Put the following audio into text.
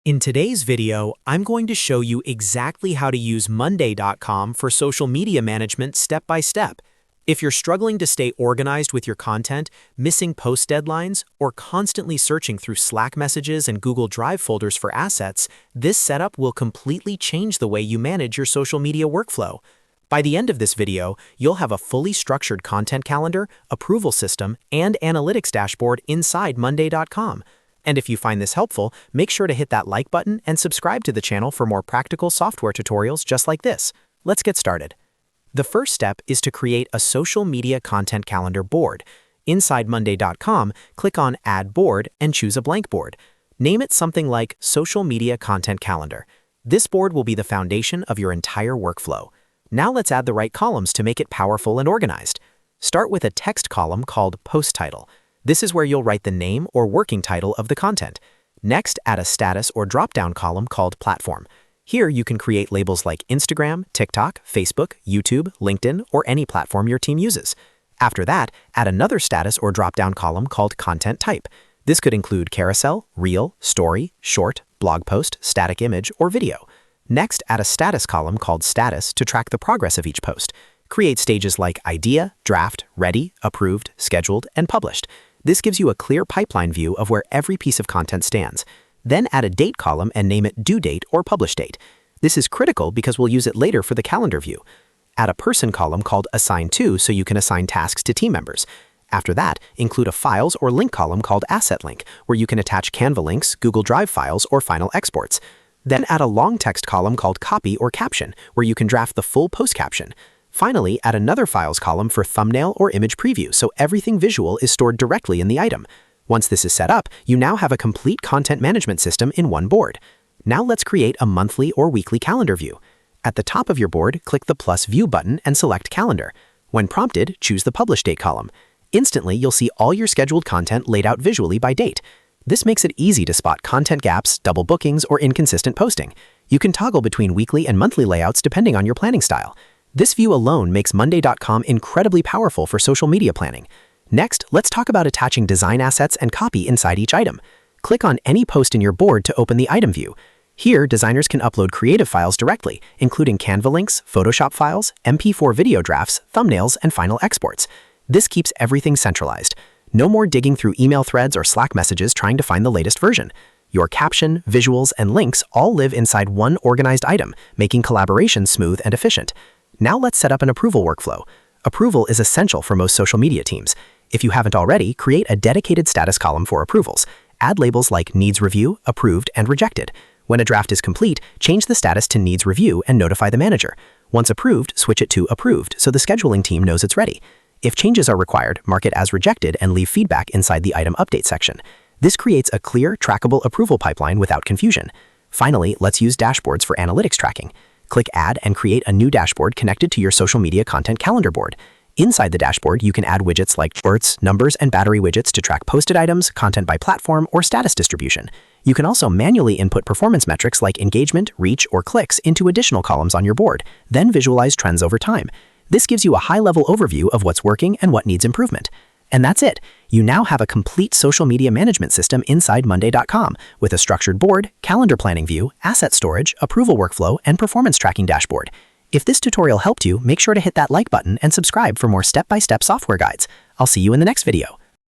In today's video, I'm going to show you exactly how to use Monday.com for social media management step by step. If you're struggling to stay organized with your content, missing post deadlines, or constantly searching through Slack messages and Google Drive folders for assets, this setup will completely change the way you manage your social media workflow. By the end of this video, you'll have a fully structured content calendar, approval system, and analytics dashboard inside Monday.com. And if you find this helpful, make sure to hit that like button and subscribe to the channel for more practical software tutorials just like this. Let's get started. The first step is to create a social media content calendar board. Inside Monday.com, click on Add Board and choose a blank board. Name it something like Social Media Content Calendar. This board will be the foundation of your entire workflow. Now let's add the right columns to make it powerful and organized. Start with a text column called Post Title. This is where you'll write the name or working title of the content. Next, add a status or drop-down column called Platform. Here you can create labels like Instagram, TikTok, Facebook, YouTube, LinkedIn, or any platform your team uses. After that, add another status or drop-down column called Content Type. This could include carousel, reel, story, short, blog post, static image, or video. Next, add a status column called Status to track the progress of each post. Create stages like Idea, Draft, Ready, Approved, Scheduled, and Published. This gives you a clear pipeline view of where every piece of content stands. Then add a date column and name it Due Date or Publish Date. This is critical because we'll use it later for the calendar view. Add a person column called Assign To so you can assign tasks to team members. After that, include a Files or Link column called Asset Link, where you can attach Canva links, Google Drive files, or final exports. Then add a long text column called Copy or Caption, where you can draft the full post caption. Finally, add another Files column for thumbnail or image preview so everything visual is stored directly in the item. Once this is set up, you now have a complete content management system in one board. Now let's create a monthly or weekly calendar view. At the top of your board, click the plus View button and select Calendar. When prompted, choose the Publish Date column. Instantly, you'll see all your scheduled content laid out visually by date. This makes it easy to spot content gaps, double bookings, or inconsistent posting. You can toggle between weekly and monthly layouts depending on your planning style. This view alone makes Monday.com incredibly powerful for social media planning. Next, let's talk about attaching design assets and copy inside each item. Click on any post in your board to open the item view. Here, designers can upload creative files directly, including Canva links, Photoshop files, MP4 video drafts, thumbnails, and final exports. This keeps everything centralized. No more digging through email threads or Slack messages trying to find the latest version. Your caption, visuals, and links all live inside one organized item, making collaboration smooth and efficient. Now let's set up an approval workflow. Approval is essential for most social media teams. If you haven't already, create a dedicated status column for approvals. Add labels like Needs Review, Approved, and Rejected. When a draft is complete, change the status to Needs Review and notify the manager. Once approved, switch it to Approved so the scheduling team knows it's ready. If changes are required, mark it as rejected and leave feedback inside the item update section. This creates a clear, trackable approval pipeline without confusion. Finally, let's use dashboards for analytics tracking. Click Add and create a new dashboard connected to your social media content calendar board. Inside the dashboard, you can add widgets like alerts, numbers, and battery widgets to track posted items, content by platform, or status distribution. You can also manually input performance metrics like engagement, reach, or clicks into additional columns on your board, then visualize trends over time. This gives you a high-level overview of what's working and what needs improvement. And that's it. You now have a complete social media management system inside Monday.com with a structured board, calendar planning view, asset storage, approval workflow, and performance tracking dashboard. If this tutorial helped you, make sure to hit that like button and subscribe for more step-by-step software guides. I'll see you in the next video.